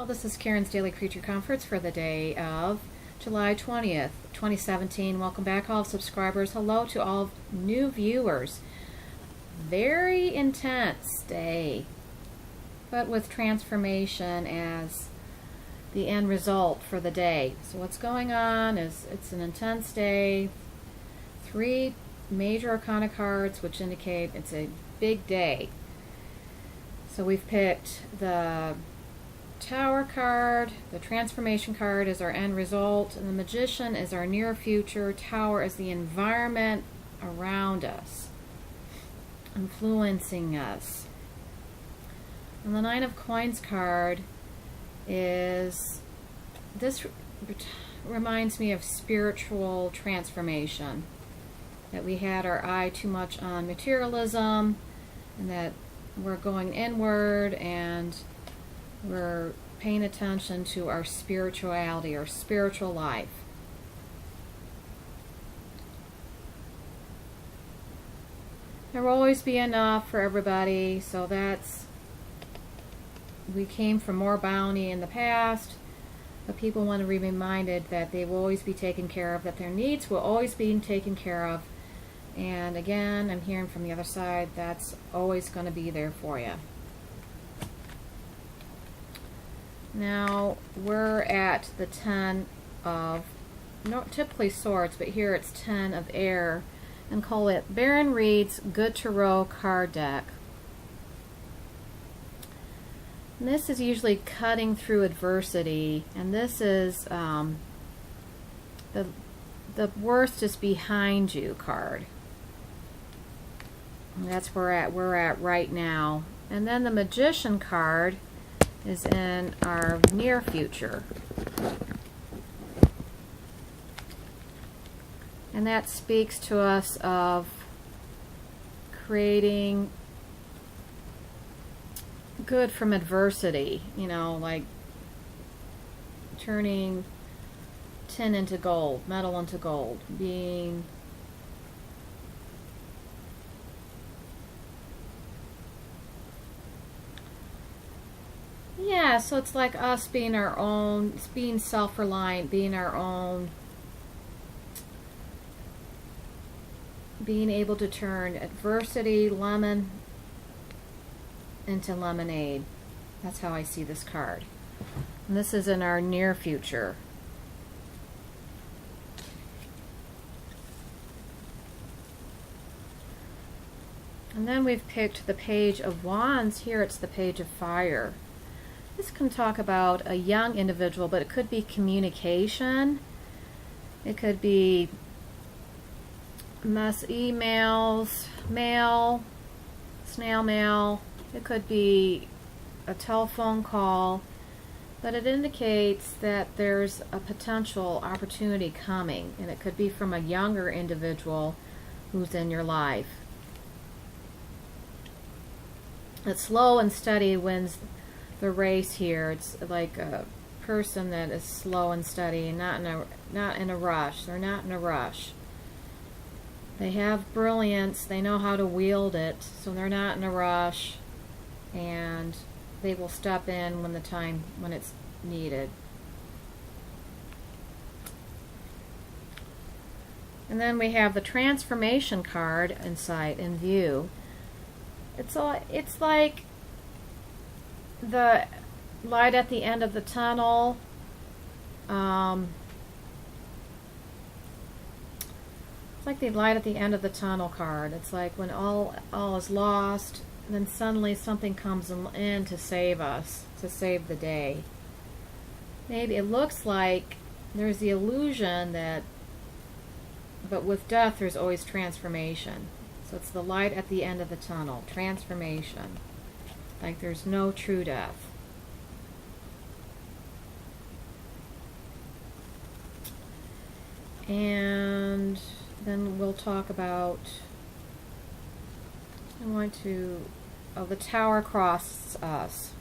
This is Karen's Daily Creature Comforts for the day of July 20th, 2017. Welcome back, all subscribers. Hello to all new viewers. Very intense day, but with transformation as the end result for the day. So what's going on is it's an intense day. 3 major arcana cards, which indicate it's a big day. So we've picked the Tower card, the Transformation card is our end result, and the Magician is our near future. Tower is the environment around us, influencing us. And the Nine of Coins card is, this reminds me of spiritual transformation, that we had our eye too much on materialism, and that we're going inward and we're paying attention to our spirituality, our spiritual life. There will always be enough for everybody, so we came from more bounty in the past, but people want to be reminded that they will always be taken care of, that their needs will always be taken care of. And again, I'm hearing from the other side, that's always going to be there for you. Now we're at the 10 of, typically swords, but here it's 10 of air, and call it Baron Reed's Good Tarot card deck. And this is usually cutting through adversity, and this is the worst is behind you card. And that's where we're at right now. And then the Magician card is in our near future. And that speaks to us of creating good from adversity, like turning tin into gold, metal into gold, being so it's like us being our own, being self-reliant, being our own, being able to turn adversity, lemon, into lemonade. That's how I see this card. And this is in our near future. And then we've picked the Page of Wands. Here it's the Page of Fire. This can talk about a young individual, but it could be communication. It could be emails, mail, snail mail. It could be a telephone call, but it indicates that there's a potential opportunity coming, and it could be from a younger individual who's in your life. It's slow and steady wins the race here. It's like a person that is slow and steady and not in a rush. They're not in a rush. They have brilliance. They know how to wield it, so they're not in a rush, and they will step in when it's needed. And then we have the Transformation card in view. It's like the light at the end of the tunnel. It's like the light at the end of the tunnel card. It's like when all is lost, then suddenly something comes in to save us, to save the day. Maybe it looks like there's the illusion but with death there's always transformation. So it's the light at the end of the tunnel, transformation. Like there's no true death. And then we'll talk about, the Tower crosses us.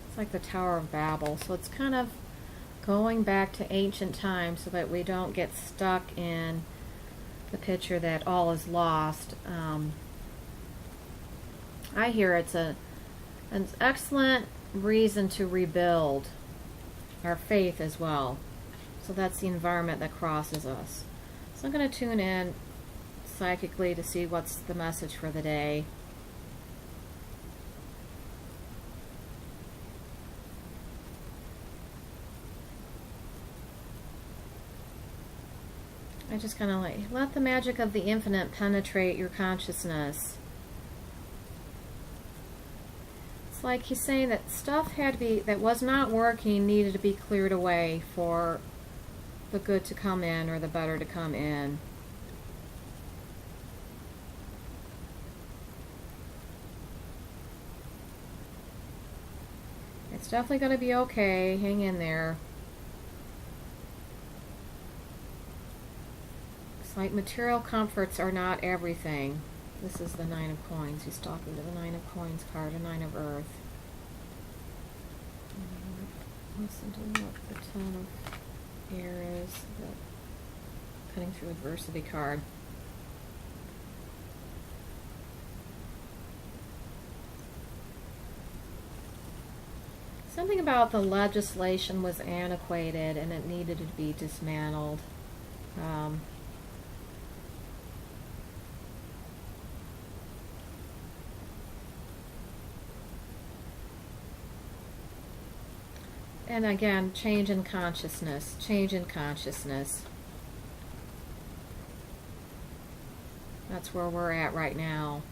It's like the Tower of Babel. So it's kind of going back to ancient times so that we don't get stuck in the picture that all is lost. I hear it's an excellent reason to rebuild. our faith as well. So that's the environment that crosses us. So I'm going to tune in psychically to see what's the message for the day. I just kind of like, let the magic of the infinite penetrate your consciousness. It's like he's saying that stuff had to be, that was not working, needed to be cleared away for the good to come in or the better to come in. It's definitely going to be okay. Hang in there. It's like material comforts are not everything. This is the Nine of Coins. He's talking to the Nine of Coins card, a Nine of Earth. Listen to what the Ten of Air is. The Cutting Through Adversity card. Something about the legislation was antiquated and it needed to be dismantled. And again, change in consciousness. Change in consciousness. That's where we're at right now.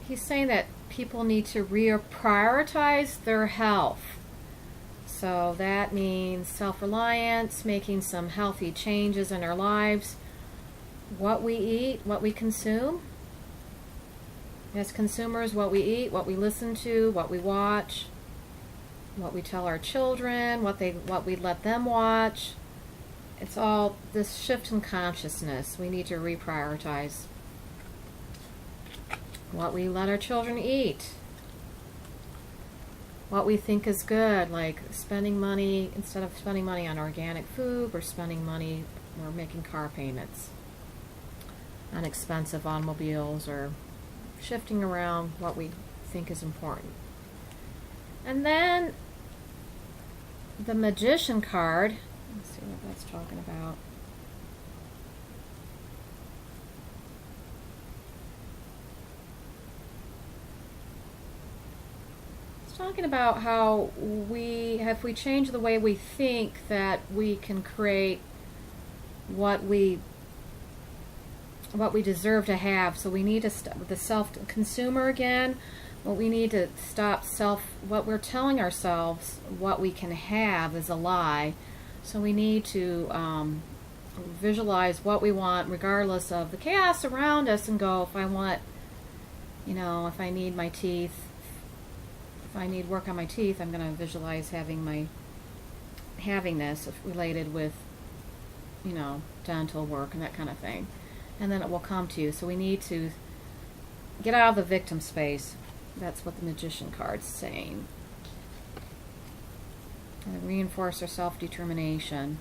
He's saying that people need to prioritize their health. So that means self-reliance, making some healthy changes in our lives. What we eat, what we consume. As consumers, what we eat, what we listen to, what we watch, what we tell our children, what we let them watch. It's all this shift in consciousness. We need to reprioritize what we let our children eat, what we think is good, like spending money, instead of spending money on organic food, we're spending money, we're making car payments on expensive automobiles, or shifting around what we think is important. And then the Magician card, let's see what that's talking about. It's talking about how if we change the way we think, that we can create what we deserve to have. So we need to stop the self-consumer again. What we need to stop what we're telling ourselves what we can have is a lie. So we need to visualize what we want regardless of the chaos around us, and go, if I want, if I need my teeth, if I need work on my teeth, I'm going to visualize having this related with, dental work and that kind of thing. And then it will come to you. So we need to get out of the victim space. That's what the Magician card's saying. And reinforce our self-determination.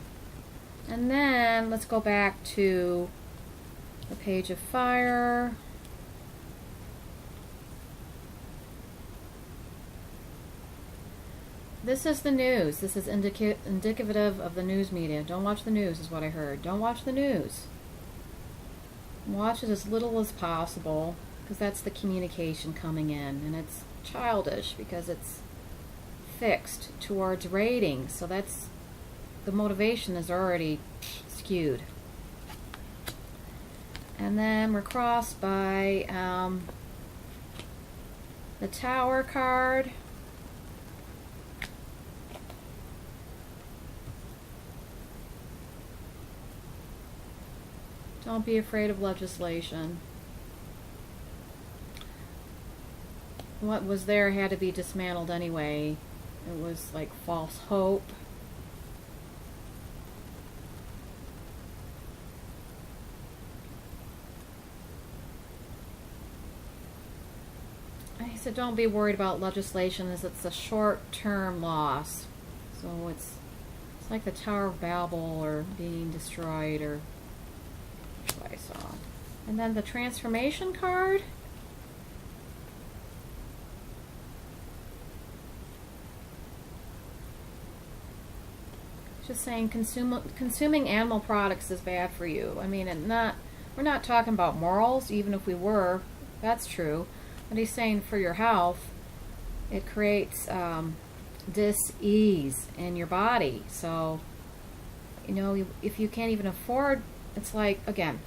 And then let's go back to the Page of Fire. This is the news. This is indicative of the news media. Don't watch the news is what I heard. Don't watch the news. Watch it as little as possible, because that's the communication coming in, and it's childish because it's fixed towards ratings. So that's, the motivation is already skewed. And then we're crossed by the Tower card. Don't be afraid of legislation. What was there had to be dismantled anyway. It was like false hope. I said don't be worried about legislation, as it's a short-term loss. So it's like the Tower of Babel or being destroyed, or what I saw. And then the Transformation card. just saying consuming animal products is bad for you. I mean, we're not talking about morals, even if we were, that's true. But he's saying for your health, it creates dis-ease in your body. So, if you can't even afford, it's like, again,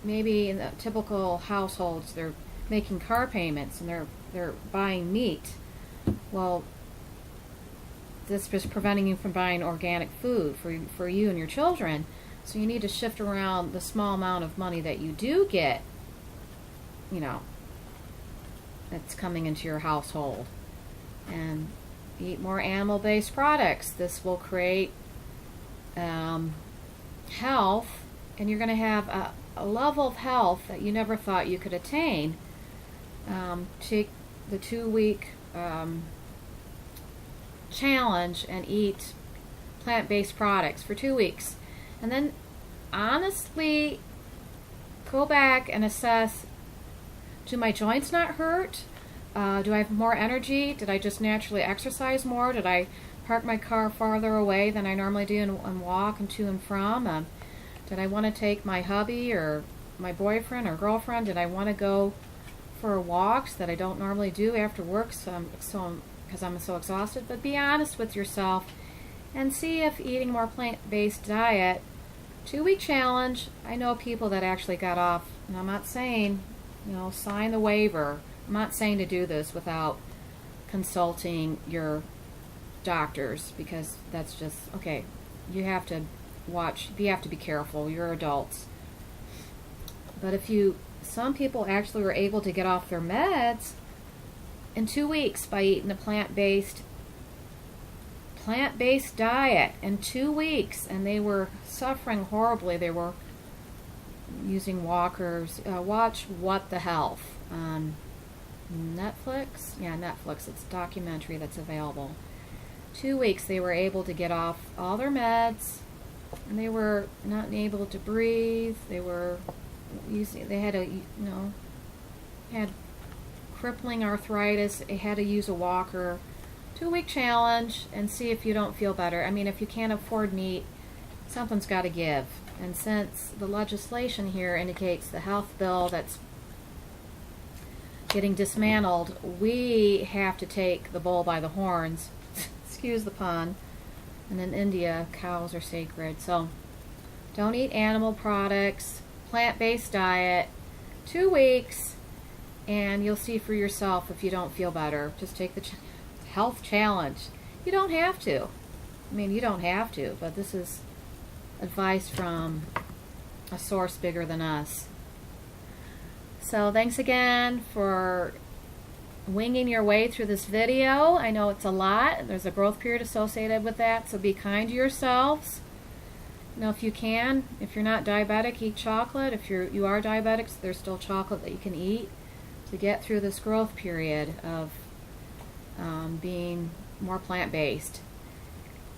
maybe in the typical households, they're making car payments and they're buying meat. Well, this is preventing you from buying organic food for you and your children. So you need to shift around the small amount of money that you do get, that's coming into your household, and eat more animal-based products. This will create health, and you're going to have a level of health that you never thought you could attain. Take the 2-week challenge and eat plant-based products for 2 weeks, and then honestly go back and assess, do my joints not hurt? Do I have more energy? Did I just naturally exercise more? Did I park my car farther away than I normally do and walk and to and from? Did I want to take my hubby or my boyfriend or girlfriend? Did I want to go for walks that I don't normally do after work because I'm so exhausted? But be honest with yourself and see if eating more plant-based diet, 2-week challenge. I know people that actually got off, and I'm not saying, sign the waiver. I'm not saying to do this without consulting your doctors, because that's just, okay, you have to be careful. You're adults. But some people actually were able to get off their meds in 2 weeks by eating a plant-based diet in 2 weeks, and they were suffering horribly. They were using walkers. Watch What the Health on Netflix. Yeah, Netflix. It's a documentary that's available. 2 weeks they were able to get off all their meds, and they were not able to breathe. They had crippling arthritis. They had to use a walker. 2-week challenge and see if you don't feel better. I mean, if you can't afford meat, something's got to give. And since the legislation here indicates the health bill that's getting dismantled, we have to take the bull by the horns. Excuse the pun. And in India, cows are sacred. So don't eat animal products, plant-based diet, 2 weeks, and you'll see for yourself if you don't feel better. Just take the health challenge. You don't have to. I mean, you don't have to, but this is advice from a source bigger than us. So thanks again for winging your way through this video. I know it's a lot. There's a growth period associated with that, so be kind to yourselves. If you can, if you're not diabetic, eat chocolate. If you are diabetic, there's still chocolate that you can eat to get through this growth period of being more plant-based.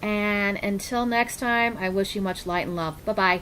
And until next time, I wish you much light and love. Bye-bye.